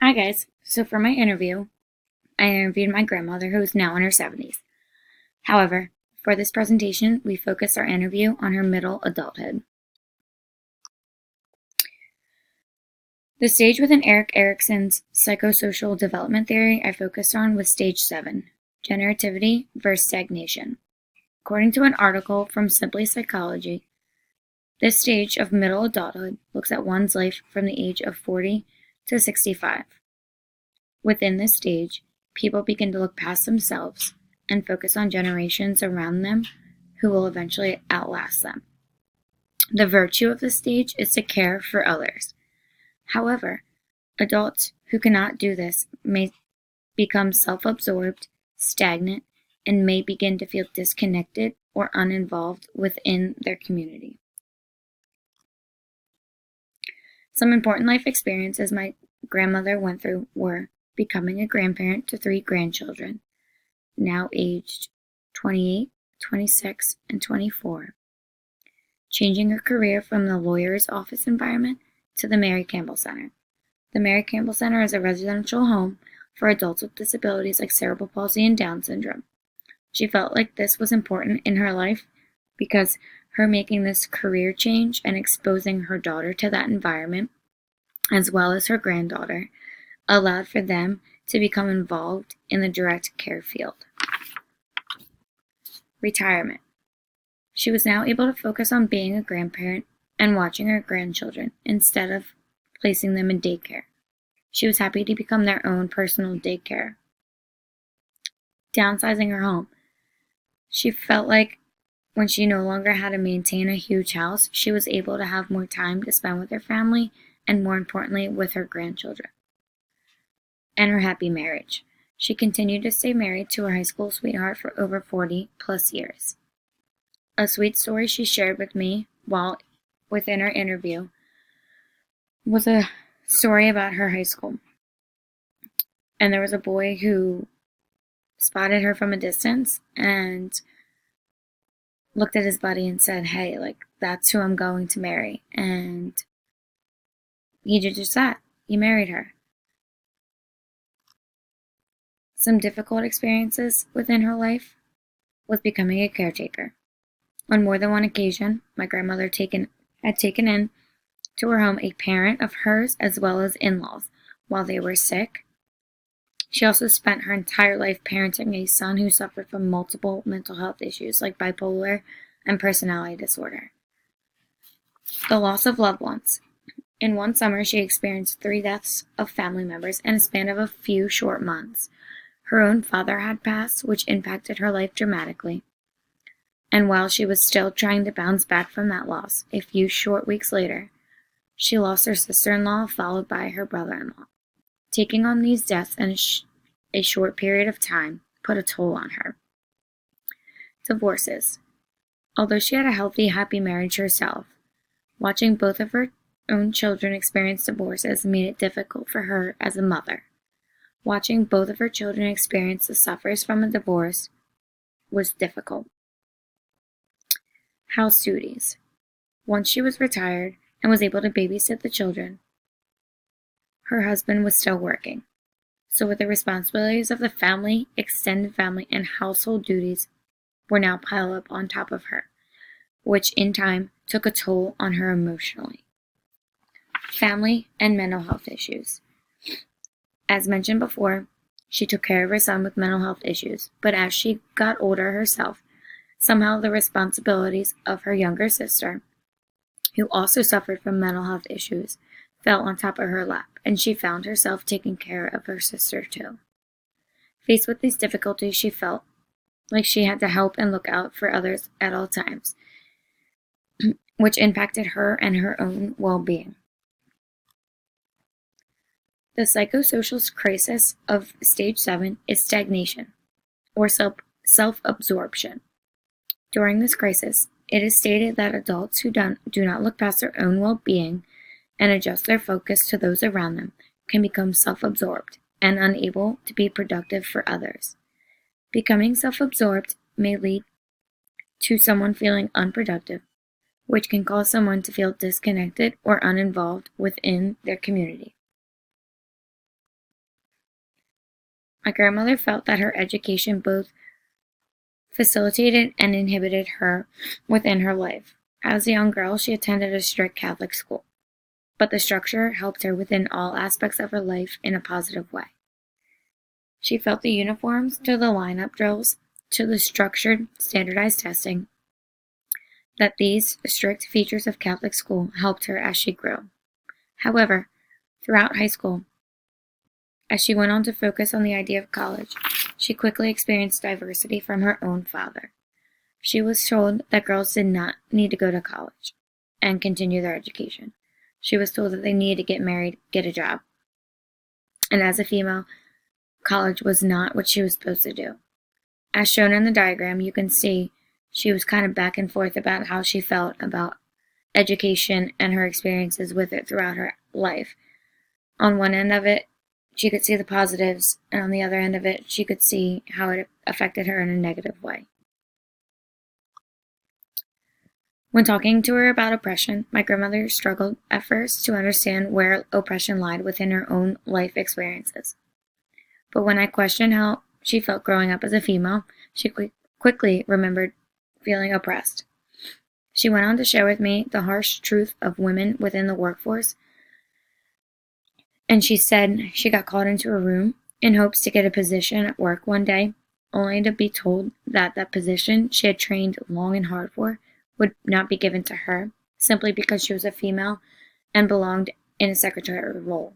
Hi guys. So for my interview, I interviewed my grandmother who is now in her 70s. However, for this presentation, we focused our interview on her middle adulthood. The stage within Erik Erikson's psychosocial development theory I focused on was stage 7, generativity versus stagnation. According to an article from Simply Psychology, this stage of middle adulthood looks at one's life from the age of 40 to 65. Within this stage, people begin to look past themselves and focus on generations around them who will eventually outlast them. The virtue of this stage is to care for others. However, adults who cannot do this may become self-absorbed, stagnant, and may begin to feel disconnected or uninvolved within their community. Some important life experiences my grandmother went through were becoming a grandparent to 3 grandchildren, now aged 28, 26, and 24. Changing her career from the lawyer's office environment to the Mary Campbell Center. The Mary Campbell Center is a residential home for adults with disabilities like cerebral palsy and Down syndrome. She felt like this was important in her life because her making this career change and exposing her daughter to that environment, as well as her granddaughter, allowed for them to become involved in the direct care field. Retirement. She was now able to focus on being a grandparent and watching her grandchildren instead of placing them in daycare. She was happy to become their own personal daycare. Downsizing her home. She felt like when she no longer had to maintain a huge house, she was able to have more time to spend with her family and, more importantly, with her grandchildren. And her happy marriage. She continued to stay married to her high school sweetheart for over 40 plus years. A sweet story she shared with me while within our interview was a story about her high school. And there was a boy who spotted her from a distance and looked at his buddy and said, "Hey, like, that's who I'm going to marry." And he did just that. He married her. Some difficult experiences within her life was becoming a caretaker. On more than one occasion, my grandmother had taken in to her home a parent of hers as well as in-laws while they were sick. She also spent her entire life parenting a son who suffered from multiple mental health issues like bipolar and personality disorder. The loss of loved ones. In one summer, she experienced 3 deaths of family members in a span of a few short months. Her own father had passed, which impacted her life dramatically. And while she was still trying to bounce back from that loss, a few short weeks later, she lost her sister-in-law followed by her brother-in-law. Taking on these deaths in a short period of time put a toll on her. Divorces. Although she had a healthy, happy marriage herself, watching both of her own children experience divorces made it difficult for her as a mother. Watching both of her children experience the suffers from a divorce was difficult. House duties. Once she was retired and was able to babysit the children, her husband was still working. So with the responsibilities of the family, extended family, and household duties were now piled up on top of her, which in time took a toll on her emotionally. Family and mental health issues. As mentioned before, she took care of her son with mental health issues, but as she got older herself, somehow the responsibilities of her younger sister, who also suffered from mental health issues, fell on top of her lap, and she found herself taking care of her sister too. Faced with these difficulties, she felt like she had to help and look out for others at all times, which impacted her and her own well-being. The psychosocial crisis of stage 7 is stagnation, or self-absorption. During this crisis, it is stated that adults who do not look past their own well-being and adjust their focus to those around them can become self-absorbed and unable to be productive for others. Becoming self-absorbed may lead to someone feeling unproductive, which can cause someone to feel disconnected or uninvolved within their community. My grandmother felt that her education both facilitated and inhibited her within her life. As a young girl, she attended a strict Catholic school, but the structure helped her within all aspects of her life in a positive way. She felt the uniforms to the lineup drills to the structured, standardized testing, that these strict features of Catholic school helped her as she grew. However, throughout high school, as she went on to focus on the idea of college, she quickly experienced diversity from her own father. She was told that girls did not need to go to college and continue their education. She was told that they needed to get married, get a job. And as a female, college was not what she was supposed to do. As shown in the diagram, you can see she was kind of back and forth about how she felt about education and her experiences with it throughout her life. On one end of it, she could see the positives, and on the other end of it, she could see how it affected her in a negative way. When talking to her about oppression, my grandmother struggled at first to understand where oppression lied within her own life experiences. But when I questioned how she felt growing up as a female, she quickly remembered feeling oppressed. She went on to share with me the harsh truth of women within the workforce, and she said she got called into a room in hopes to get a position at work one day, only to be told that that position she had trained long and hard for would not be given to her, simply because she was a female and belonged in a secretarial role.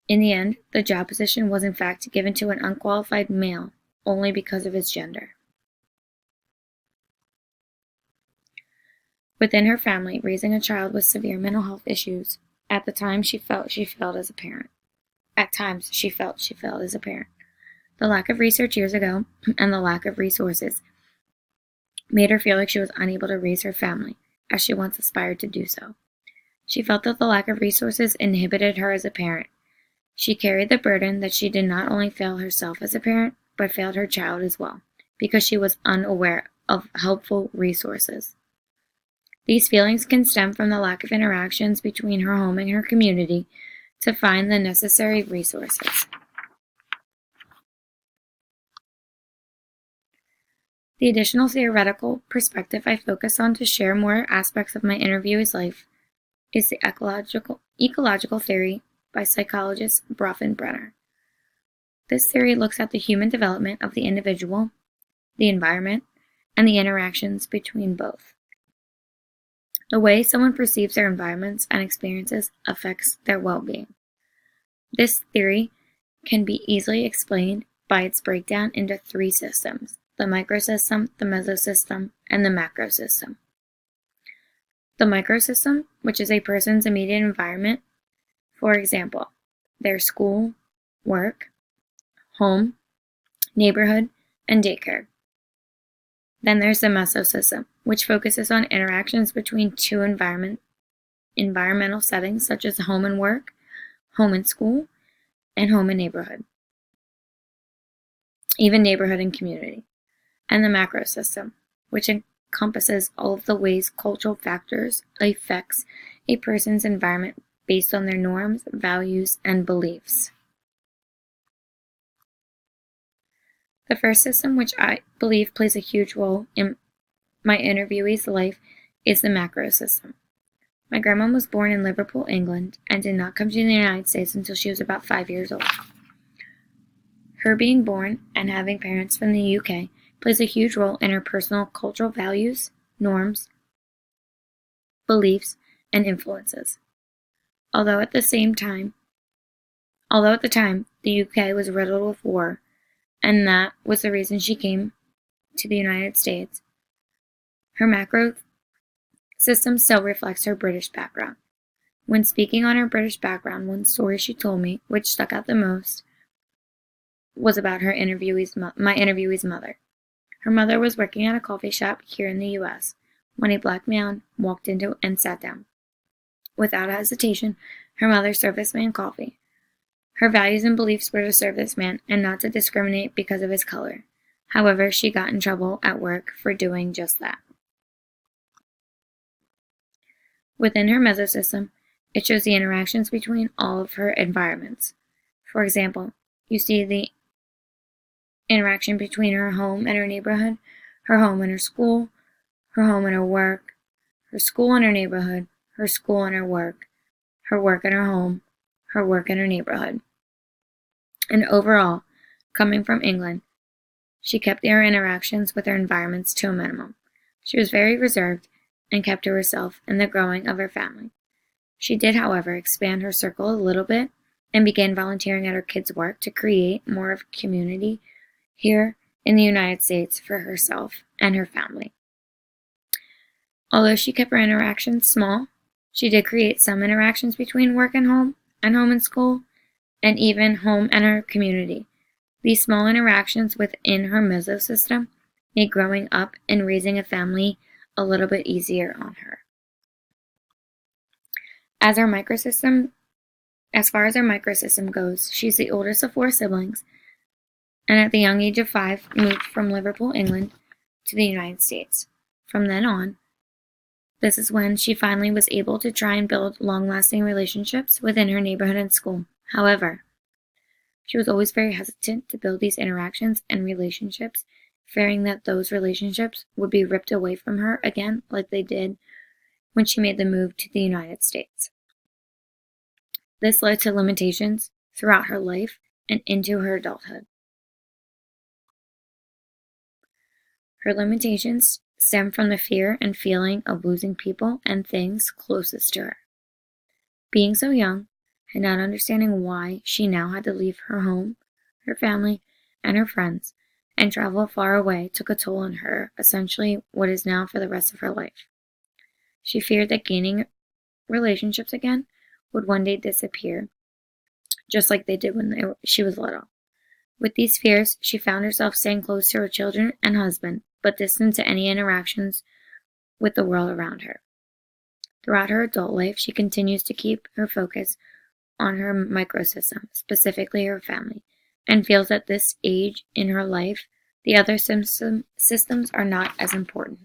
In the end, the job position was in fact given to an unqualified male only because of his gender. Within her family, raising a child with severe mental health issues, at the time she failed as a parent. At times she felt she failed as a parent. The lack of research years ago and the lack of resources made her feel like she was unable to raise her family, as she once aspired to do so. She felt that the lack of resources inhibited her as a parent. She carried the burden that she did not only fail herself as a parent, but failed her child as well, because she was unaware of helpful resources. These feelings can stem from the lack of interactions between her home and her community to find the necessary resources. The additional theoretical perspective I focus on to share more aspects of my interviewee's life is the ecological theory by psychologist Bronfenbrenner. This theory looks at the human development of the individual, the environment, and the interactions between both. The way someone perceives their environments and experiences affects their well-being. This theory can be easily explained by its breakdown into three systems: the microsystem, the mesosystem, and the macrosystem. The microsystem, which is a person's immediate environment, for example, their school, work, home, neighborhood, and daycare. Then there's the mesosystem, which focuses on interactions between two environmental settings such as home and work, home and school, and home and neighborhood, even neighborhood and community. And the macrosystem, which encompasses all of the ways cultural factors affects a person's environment based on their norms, values, and beliefs. The first system, which I believe plays a huge role in my interviewee's life, is the macro system. My grandma was born in Liverpool, England, and did not come to the United States until she was about 5 years old. Her being born and having parents from the UK plays a huge role in her personal cultural values, norms, beliefs, and influences. Although at the time the UK was riddled with war, and that was the reason she came to the United States, her macro system still reflects her British background. When speaking on her British background, one story she told me, which stuck out the most, was about my interviewee's mother. Her mother was working at a coffee shop here in the U.S. when a black man walked into and sat down. Without hesitation, her mother served this man coffee. Her values and beliefs were to serve this man and not to discriminate because of his color. However, she got in trouble at work for doing just that. Within her mesosystem, it shows the interactions between all of her environments. For example, you see the interaction between her home and her neighborhood, her home and her school, her home and her work, her school and her neighborhood, her school and her work and her home, her work and her neighborhood. And overall, coming from England, she kept her interactions with her environments to a minimum. She was very reserved and kept to herself and the growing of her family. She did, however, expand her circle a little bit and began volunteering at her kids' work to create more of a community here in the United States for herself and her family. Although she kept her interactions small, she did create some interactions between work and home and school, and even home and her community. These small interactions within her mesosystem made growing up and raising a family a little bit easier on her. As far as her microsystem goes, she's the oldest of 4 siblings, and at the young age of 5, moved from Liverpool, England, to the United States. From then on, this is when she finally was able to try and build long-lasting relationships within her neighborhood and school. However, she was always very hesitant to build these interactions and relationships, fearing that those relationships would be ripped away from her again like they did when she made the move to the United States. This led to limitations throughout her life and into her adulthood. Her limitations stem from the fear and feeling of losing people and things closest to her. Being so young and not understanding why she now had to leave her home, her family, and her friends, and travel far away took a toll on her, essentially what is now for the rest of her life. She feared that gaining relationships again would one day disappear, just like they did when she was little. With these fears, she found herself staying close to her children and husband, but distant to any interactions with the world around her. Throughout her adult life, she continues to keep her focus on her microsystem, specifically her family, and feels at this age in her life the other systems are not as important.